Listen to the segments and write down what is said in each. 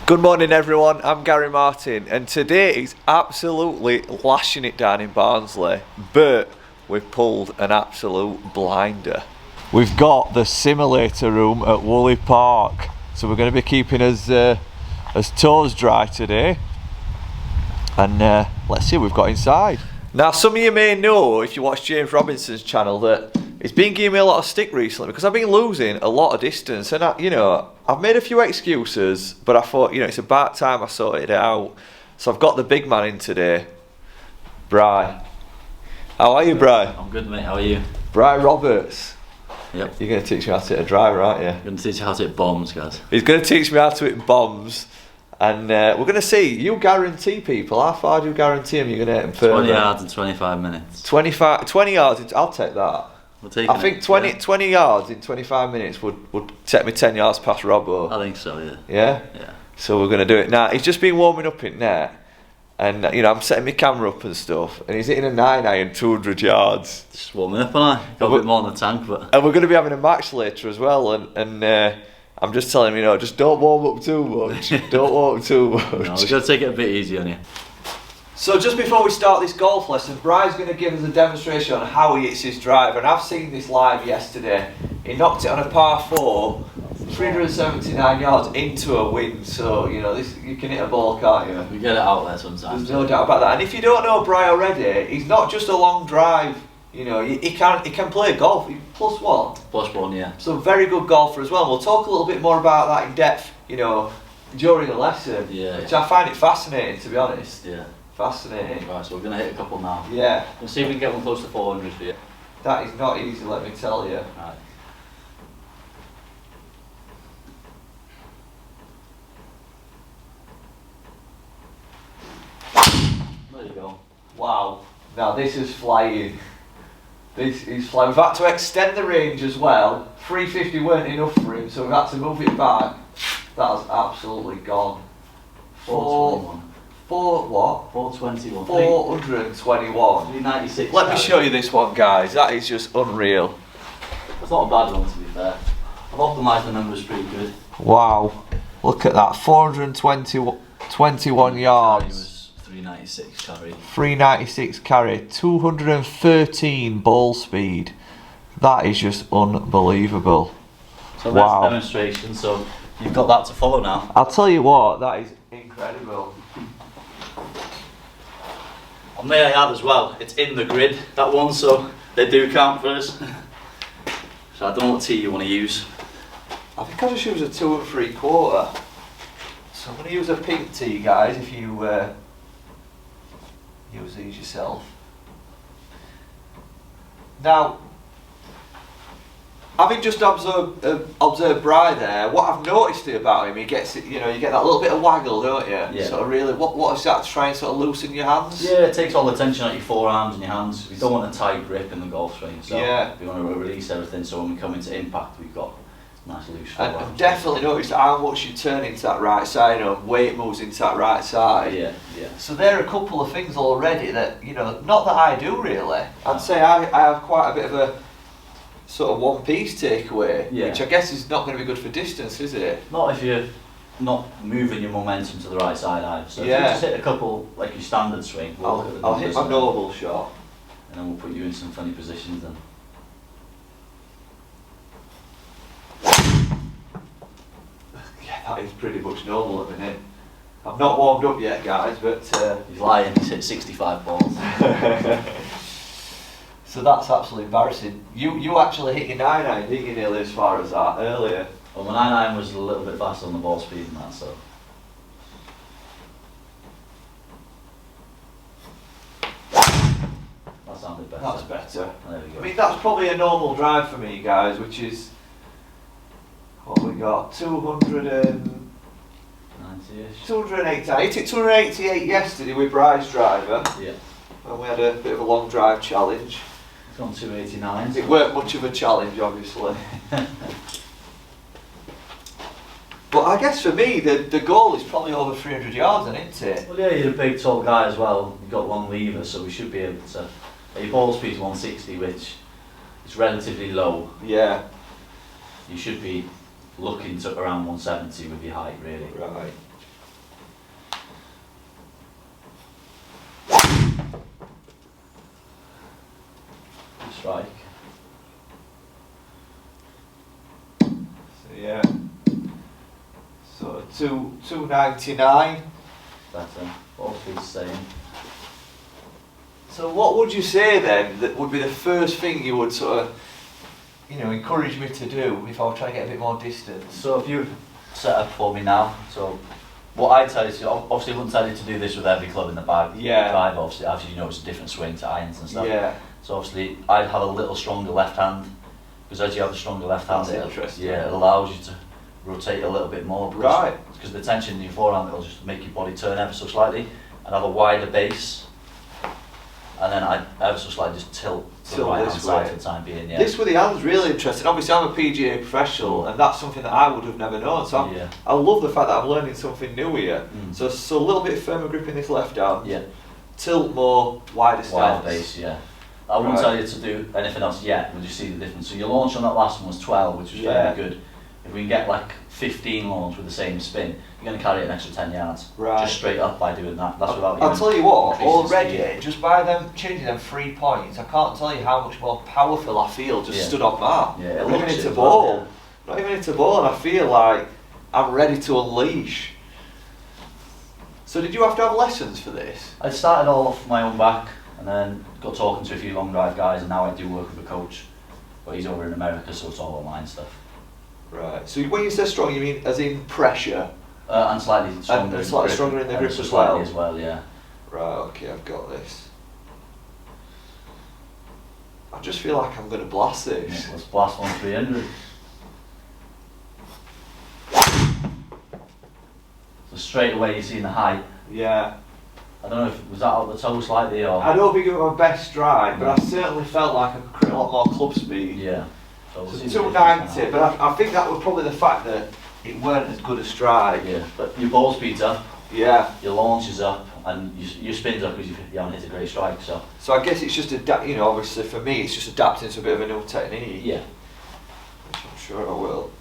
Good morning everyone, I'm Gary Martin and today is absolutely lashing it down in Barnsley, but we've pulled an absolute blinder. We've got the simulator room at Woolley Park, so we're going to be keeping us toes dry today, and let's see what we've got inside. Now some of you may know, if you watch James Robinson's channel, that it's been giving me a lot of stick recently because I've been losing a lot of distance, and I've made a few excuses, but I thought, it's about time I sorted it out. So I've got the big man in today, Bry. How are you, Bry? I'm good, mate. How are you? Bry Roberts. Yep. You're going to teach me how to hit a driver, aren't you? I'm going to teach you how to hit bombs, guys. He's going to teach me how to hit bombs, and we're going to see. You guarantee people, how far do you guarantee them you're going to hit them further? 20 yards in 25 minutes. 20 yards, I'll take that. I think 20 yards in 25 minutes would take me 10 yards past Robbo. I think so, yeah. Yeah? Yeah. So we're going to do it now. He's just been warming up in net, and I'm setting my camera up and stuff, and he's hitting a 9-iron 200 yards. Just warming up, and got a bit more in the tank, but... And we're going to be having a match later as well, and I'm just telling him, just don't warm up too much. Don't warm up too much. No, we've got to take it a bit easy on you. So just before we start this golf lesson, Bry's going to give us a demonstration on how he hits his driver, and I've seen this live yesterday. He knocked it on a par 4, 379 yards into a wind, so you can hit a ball, can't you? We get it out there sometimes. There's no doubt about that. And if you don't know Bry already, he's not just a long drive. He can play golf. He's +1. +1, yeah. So very good golfer as well. And we'll talk a little bit more about that in depth, during the lesson. Yeah. Which I find it fascinating, to be honest. Yeah. Fascinating. Right, so we're going to hit a couple now. Yeah. We'll see if we can get one close to 400 for you. That is not easy, let me tell you. Right. There you go. Wow. Now this is flying. This is flying. We've had to extend the range as well. 350 weren't enough for him, so we've had to move it back. That's absolutely gone. 421. 421. 421. 396. Let me show you this one, guys. That is just unreal. That's not a bad one, to be fair. I've optimised the numbers pretty good. Wow. Look at that. 421 yards. Carry was 396 carry. 396 carry. 213 ball speed. That is just unbelievable. So wow. That's demonstration, so you've got that to follow now. I'll tell you what, that is incredible. On the add as well, it's in the grid, that one, so they do count for us. So I don't know what tee you want to use. I think I'll just use a 2 3/4. So I'm going to use a pink tee, guys, if you use these yourself. Now, having just observed Bry there, what I've noticed about him, he gets it. You get that little bit of waggle, don't you? Yeah. Sort of really. What is that to try and sort of loosen your hands? Yeah, it takes all the tension out of your forearms and your hands. We don't want a tight grip in the golf swing, so yeah. We want to release everything. So when we come into impact, we've got nice loose And forearms. I've definitely noticed how much you turn into that right side, weight moves into that right side. Yeah, yeah. So there are a couple of things already that not that I do really. I'd say I have quite a bit of a sort of one-piece takeaway, yeah. which I guess is not going to be good for distance, is it? Not if you're not moving your momentum to the right side either. So yeah. if you just hit a couple, like your standard swing, I'll hit my normal shot. And then we'll put you in some funny positions then. Yeah, that is pretty much normal at the minute. I've not warmed up yet, guys, but... He's lying, he's hit 65 balls. So that's absolutely embarrassing. You actually hit your 9-iron, didn't you, nearly as far as that earlier? Well, my 9-iron was a little bit faster on the ball speed than that, so... That sounded better. That's better. There we go. I mean, that's probably a normal drive for me, guys, which is... What we got? 90-ish. 280. I hit it 288 yesterday with Bry's driver. Yeah. And we had a bit of a long drive challenge. It's on 289. It weren't much of a challenge, obviously. But I guess for me, the goal is probably over 300 yards, isn't it? Well, yeah, you're a big, tall guy as well. You've got long lever, so we should be able to... Your ball speed's 160, which is relatively low. Yeah. You should be looking to around 170 with your height, really. Right. strike. So yeah. So 299. Better. Both feet the same. So what would you say then that would be the first thing you would sort of, you know, encourage me to do if I were trying to get a bit more distance? So if you set up for me now, so what I'd tell you to, obviously I wouldn't tell you to do this with every club in the bag. Yeah. Drive, obviously, as you know, it's a different swing to irons and stuff. Yeah. So obviously I'd have a little stronger left hand, because as you have a stronger left hand, That's interesting. it allows you to rotate a little bit more. Right. Because the tension in your forehand will just make your body turn ever so slightly, and have a wider base. And then I ever so slightly just tilt to the right hand side for the time being. Yeah. This with the hand's really interesting. Obviously, I'm a PGA professional, and that's something that I would have never known. So I love the fact that I'm learning something new here. So a little bit firmer grip in this left hand. Yeah. Tilt more, wider stance. Wider base, yeah. I wouldn't tell you to do anything else yet. We'll just see the difference. So your launch on that last one was 12, which was very good. If we can get like 15 launch with the same spin, you're going to carry it an extra 10 yards. Right. Just straight up by doing that. That's without I'll tell you what, already, just by them changing them 3 points, I can't tell you how much more powerful I feel just stood on mark. Yeah, not even into ball. Not even into ball, and I feel like I'm ready to unleash. So did you have to have lessons for this? I started all off my own back, and then got talking to a few long drive guys, and now I do work with a coach. But he's over in America, so it's all online stuff. Right. So when you say strong, you mean as in pressure? And slightly stronger. And slightly stronger in the grip as well. As well, yeah. Right. Okay, I've got this. I just feel like I'm going to blast this. Yeah, let's blast 1 300. So straight away you're seeing the height. Yeah. I don't know if was that out the toe slightly or. I don't think it was my best stride, but I certainly felt like I could create a lot more club speed. Yeah. So 290, but I think that was probably the fact that it weren't as good a stride. Yeah, but your ball speed's up. Yeah. Your launch is up, and your spin's up because you haven't hit a great strike. So I guess it's just you know, obviously for me, it's just adapting to a bit of a new technique. Yeah. Which I'm sure I will.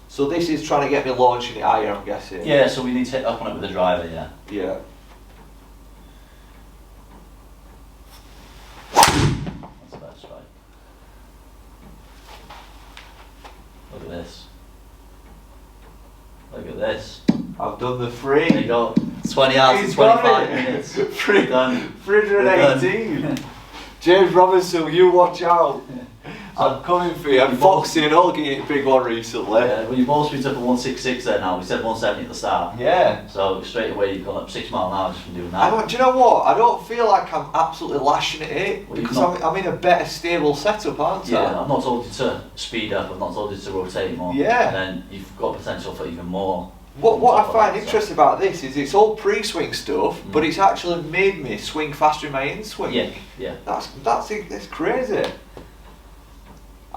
So this is trying to get me launching it higher, I'm guessing. Yeah. So we need to hit up on it with the driver. Yeah. Yeah. That's the best strike. Look at this. Look at this. I've done the 3. There you go. 20 hours and 25 minutes. 318. James Robinson, you watch out. I'm coming for you. And Foxy and Olgie hit a big one recently. Yeah, well your ball speed's up at 166 there now. We said 170 at the start. Yeah. So straight away you've gone up 6 miles an hour just from doing that. Do you know what? I don't feel like I'm absolutely lashing at it well, because I'm in a better stable setup, aren't I? Yeah, I've not told you to speed up, I've not told you to rotate more. Yeah. And then you've got potential for even more. What I find interesting about this is it's all pre-swing stuff, but it's actually made me swing faster in my in-swing. Yeah, yeah. That's crazy.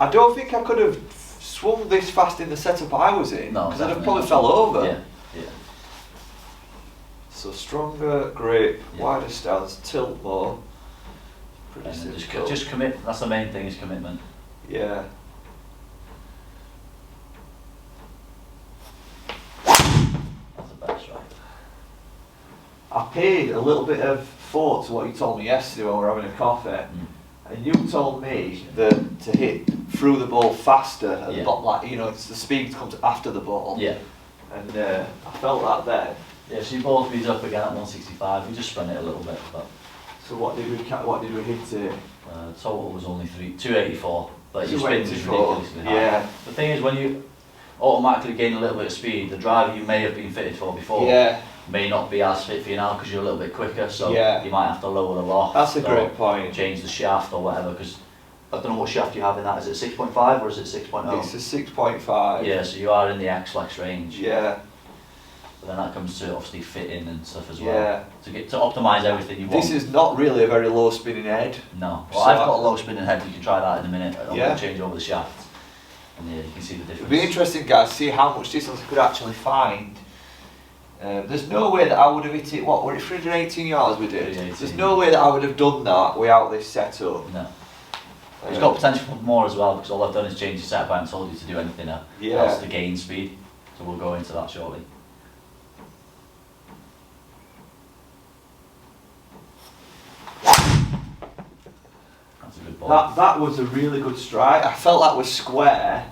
I don't think I could have swung this fast in the setup I was in, because I'd have probably fell over. Yeah, yeah. So stronger grip, wider stance, tilt more. Just commit. That's the main thing, is commitment. Yeah. That's the best, right? I paid a little bit of thought to what you told me yesterday when we were having a coffee. And you told me that to hit through the ball faster at the bottom, like, you know, it's the speed comes after the ball. Yeah. And I felt that then. Yeah, so your ball speed's up again at 165. We just spun it a little bit, but. So what did we hit today? Total was only 284. But your spin was 284. ridiculously high. Yeah. The thing is, when you automatically gain a little bit of speed, the driver you may have been fitted for before may not be as fit for you now because you're a little bit quicker, so you might have to lower the loft. That's a great point. Change the shaft or whatever, because I don't know what shaft you have in that. Is it 6.5 or is it 6.0? It's a 6.5. Yeah, so you are in the X-Flex range. Yeah. But then that comes to obviously fitting and stuff as well. To optimise everything you want. This is not really a very low spinning head. No. Well, I've got a low spinning head. You can try that in a minute. I'm going to change over the shaft. And you can see the difference. It'd be interesting, guys, to see how much distance I could actually find. There's no way that I would have hit it, what, were it 318 yards we did? 318. There's no way that I would have done that without this setup. No. It's got potential for more as well, because all I've done is change the setup. I haven't told you to do anything else to gain speed. So we'll go into that shortly. That's good ball. That was a really good strike. I felt that was square.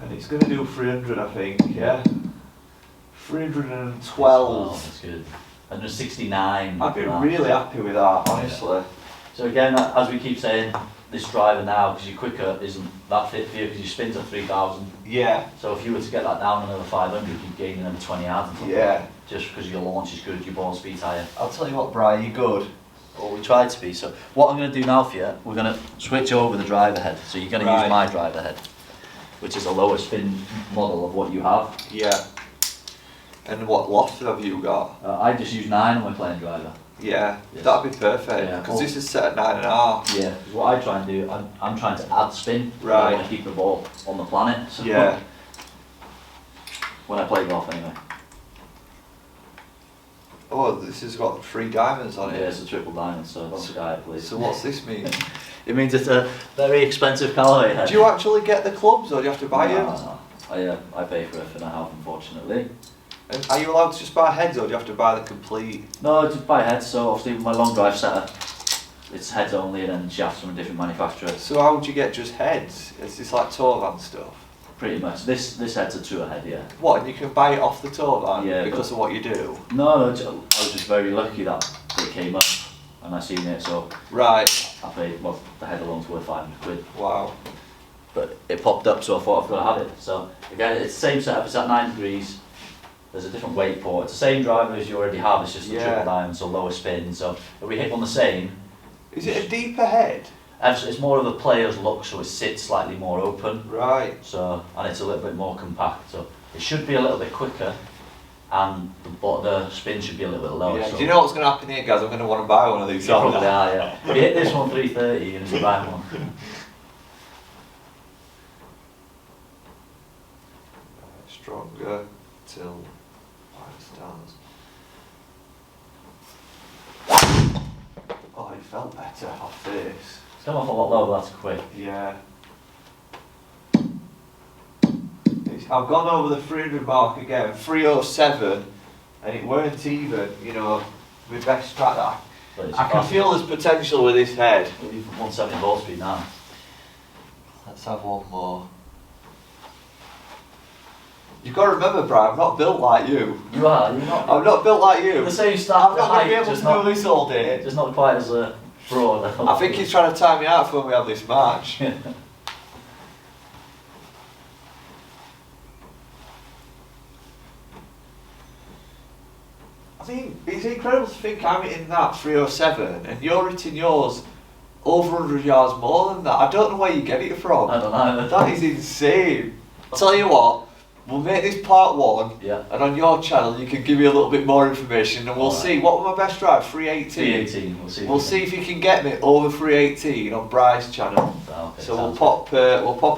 And it's going to do 300, I think, yeah? 312. That's good. 169. I'd be really happy with that, honestly. Yeah. So again, as we keep saying, this driver now, because you're quicker, isn't that fit for you, because your spin's at 3,000. Yeah. So if you were to get that down another 500, you'd gain another 20 yards. Yeah. Just because your launch is good, your ball speed's higher. I'll tell you what, Bry, you're good. Well, we tried to be. So what I'm going to do now for you, we're going to switch over the driver head. So you're going to use my driver head, which is a lower spin model of what you have. Yeah. And what loft have you got? I just use 9 on my playing driver. Yeah, yes. that'd be perfect, because this is set at 9.5. Yeah, because what I try and do, I'm trying to add spin. Right. I want to keep the ball on the planet. So yeah. When I play golf anyway. Oh, this has got 3 diamonds on it. Yeah, it's a triple diamond, so that's the guy I play. So what's this mean? It means it's a very expensive Callaway head. Do you actually get the clubs, or do you have to buy them? No. I pay for everything I have, unfortunately. And are you allowed to just buy heads, or do you have to buy the complete? No, just buy heads. So obviously with my long drive setter, it's heads only, and then shafts from a different manufacturer. So how would you get just heads? Is this like tour van stuff? Pretty much. This head's a tour head, yeah. What, and you can buy it off the tour van because but of what you do? No, I was just very lucky that it came up and I seen it, so right. I paid, well, the head alone's worth 500 quid. Wow. But it popped up, so I thought I've got to have it. So again, it's the same setup, it's at 9 degrees. There's a different weight port. It's the same driver as you already have, it's just a triple diamond, so lower spin. So if we hit on the same. Is it a deeper head? It's more of a player's look, so it sits slightly more open. Right. So, and it's a little bit more compact. So it should be a little bit quicker, and the spin should be a little bit lower. Yeah. So Do you know what's going to happen here, guys? I'm going to want to buy one of these. You probably are, yeah. If you hit this one 330, you're going to buy one. Stronger till 5 stars. Oh, it felt better off this. It's come off a lot lower, but that's quick. Yeah. I've gone over the 300 mark again, 307, and it weren't even, you know, my best track that. I can feel there's potential with this head. You've 170 ball speed now. Let's have one more. You've got to remember, Bry, I'm not built like you. You are, you're not. I'm not built like you. The same stuff. I'm not going to be able to do this all day. Just not quite as broad. I think he's trying to time me out for when we have this match. I mean, it's incredible to think I'm hitting that 307 and you're hitting yours over 100 yards more than that. I don't know where you get it from. I don't know. That is insane. I'll tell you what, we'll make this part 1, and on your channel you can give me a little bit more information, and we'll see. What was my best drive? 318? 318, we'll see if you can get me over 318 on Bry's channel. Okay, so we'll pop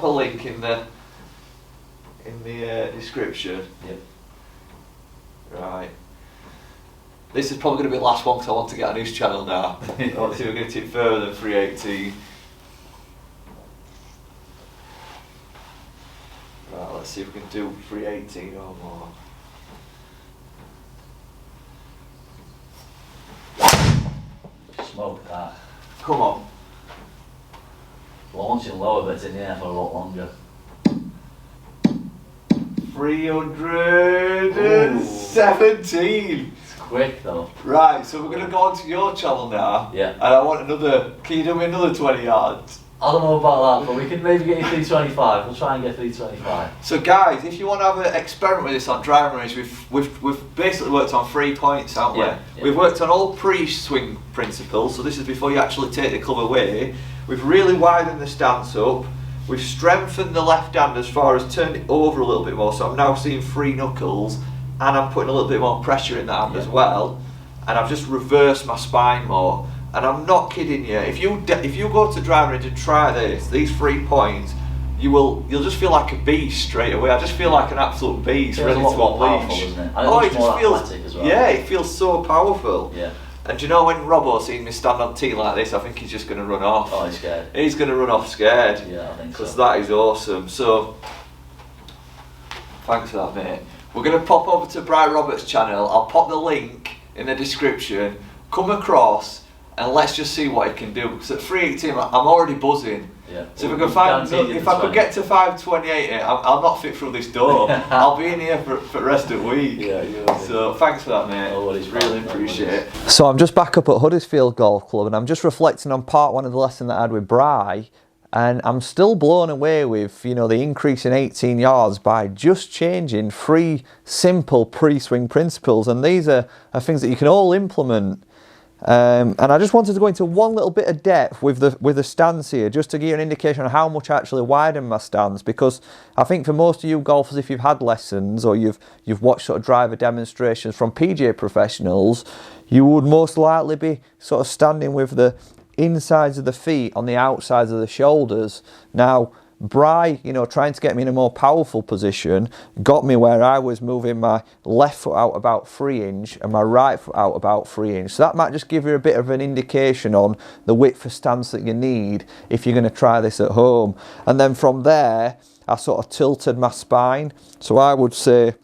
a link in the description. Yep. Right. This is probably going to be the last one because I want to get on his channel now. I want to see if we can get it further than 318. Right, let's see if we can do 318 or more. Smoke that. Come on. Launching lower, but it's in the air for a lot longer. 317. It's quick though. Right, so we're going to go onto your channel now. Yeah. And I want another. Can you do me another 20 yards? I don't know about that, but we can maybe get you 325. We'll try and get 325. So guys, if you want to have an experiment with this on driving range, we've basically worked on 3 points, haven't we? Yeah. We've worked on all pre-swing principles, so this is before you actually take the club away. We've really widened the stance up. We've strengthened the left hand as far as turned it over a little bit more, so I'm now seeing 3 knuckles, and I'm putting a little bit more pressure in that hand as well. And I've just reversed my spine more. And I'm not kidding you. If you go to driving range and try these 3 points, you'll just feel like a beast straight away. I just feel like an absolute beast, It ready to feels a lot more unleash. powerful, doesn't it? And Oh, it it looks more just feels athletic as well. yeah, it feels so powerful. Yeah. And do you know when Robbo seen me stand on tee like this, I think he's just going to run off. Oh, he's scared. He's going to run off scared. Yeah, I think so. Because that is awesome. So, thanks for that, mate. We're going to pop over to Bry Roberts' channel. I'll pop the link in the description. Come across and let's just see what he can do. Because at 318, I'm already buzzing. Yeah. So if I could get to 528, I'll not fit through this door. I'll be in here for the rest of the week. Yeah, so thanks for that, mate. No worries, really appreciate it. So I'm just back up at Huddersfield Golf Club, and I'm just reflecting on part 1 of the lesson that I had with Bry, and I'm still blown away with, you know, the increase in 18 yards by just changing 3 simple pre-swing principles, and these are things that you can all implement. And I just wanted to go into one little bit of depth with the stance here, just to give you an indication on how much I actually widen my stance, because I think for most of you golfers, if you've had lessons or you've watched sort of driver demonstrations from PGA professionals, you would most likely be sort of standing with the insides of the feet on the outsides of the shoulders. Now, Bry, you know, trying to get me in a more powerful position, got me where I was moving my left foot out about 3 inch and my right foot out about 3 inch. So that might just give you a bit of an indication on the width of stance that you need if you're going to try this at home. And then from there, I sort of tilted my spine. So I would say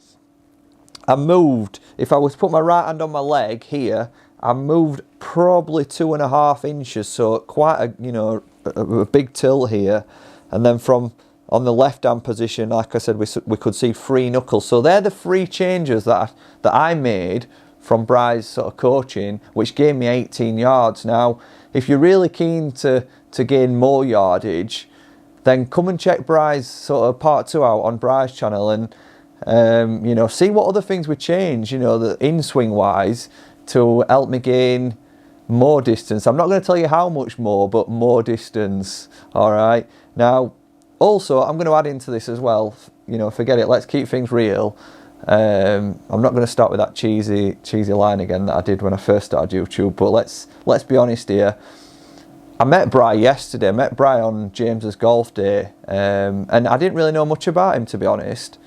I moved, if I was to put my right hand on my leg here, I moved probably 2.5 inches. So quite a, you know, a big tilt here. And then from on the left hand position, like I said, we could see 3 knuckles. So they're the 3 changes that I made from Bry's sort of coaching, which gave me 18 yards. Now, if you're really keen to gain more yardage, then come and check Bry's sort of part 2 out on Bry's channel, and you know, see what other things we change, you know, the in swing wise, to help me gain more distance. I'm not going to tell you how much more, but more distance. All right. Now, also, I'm going to add into this as well, you know, forget it, let's keep things real. I'm not going to start with that cheesy line again that I did when I first started YouTube, but let's be honest here. I met Bry yesterday, I met Bry on James's golf day, and I didn't really know much about him, to be honest.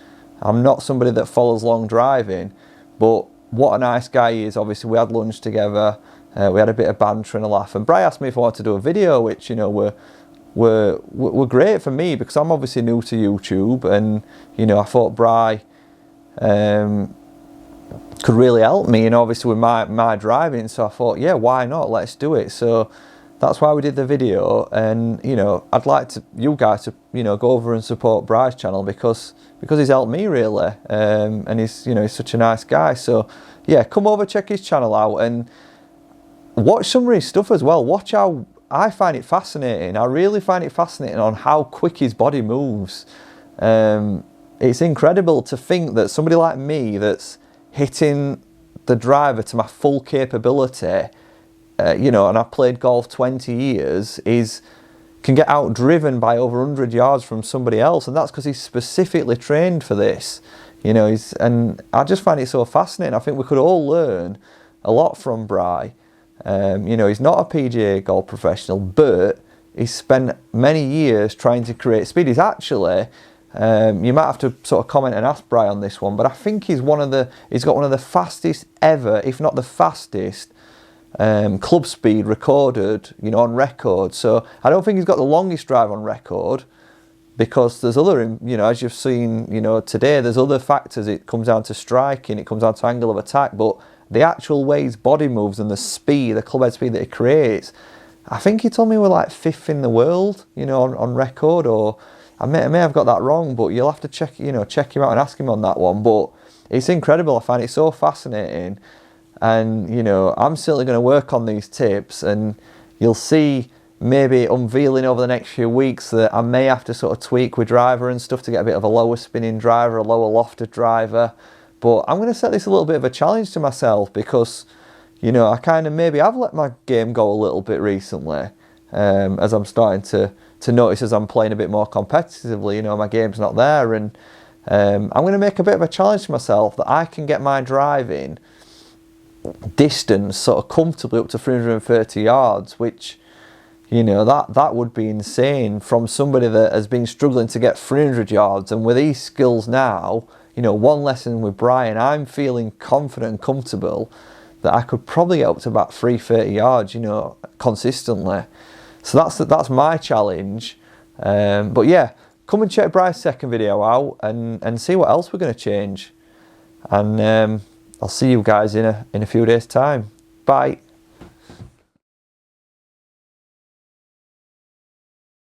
I'm not somebody that follows long driving, but what a nice guy he is. Obviously, we had lunch together, we had a bit of banter and a laugh, and Bry asked me if I wanted to do a video, which, you know, were great for me, because I'm obviously new to YouTube, and, you know, I thought Bry could really help me, you know, obviously with my driving, so I thought, yeah, why not, let's do it. So that's why we did the video, and, you know, I'd like you guys to, you know, go over and support Bry's channel, because he's helped me really, and he's, you know, he's such a nice guy. So yeah, come over, check his channel out, and watch some of his stuff as well. Watch how I find it fascinating. I really find it fascinating on how quick his body moves. It's incredible to think that somebody like me, that's hitting the driver to my full capability, you know, and I've played golf 20 years, can get outdriven by over 100 yards from somebody else, and that's because he's specifically trained for this. You know, and I just find it so fascinating. I think we could all learn a lot from Bry. You know, he's not a PGA golf professional, but he's spent many years trying to create speed. He's actually, you might have to sort of comment and ask Bry on this one, but I think he's got one of the fastest ever, if not the fastest, club speed recorded, you know, on record. So I don't think he's got the longest drive on record, because there's other, you know, as you've seen, you know, today, there's other factors. It comes down to striking, it comes down to angle of attack, but the actual way his body moves and the speed, the club head speed that he creates, I think he told me we're like 5th in the world, you know, on record, or I may have got that wrong, but you'll have to check him out and ask him on that one. But it's incredible. I find it so fascinating, and, you know, I'm certainly going to work on these tips, and you'll see maybe unveiling over the next few weeks that I may have to sort of tweak with driver and stuff to get a bit of a lower spinning driver, a lower lofted driver. But I'm going to set this a little bit of a challenge to myself, because, you know, I kind of maybe I've let my game go a little bit recently, as I'm starting to notice as I'm playing a bit more competitively, you know, my game's not there, and I'm going to make a bit of a challenge to myself that I can get my driving distance sort of comfortably up to 330 yards, which, you know, that would be insane from somebody that has been struggling to get 300 yards, and with these skills now, you know, one lesson with Brian, I'm feeling confident and comfortable that I could probably get up to about 330 yards, you know, consistently. So that's my challenge. But yeah, come and check Bry's second video out and see what else we're going to change. And I'll see you guys in a few days' time. Bye.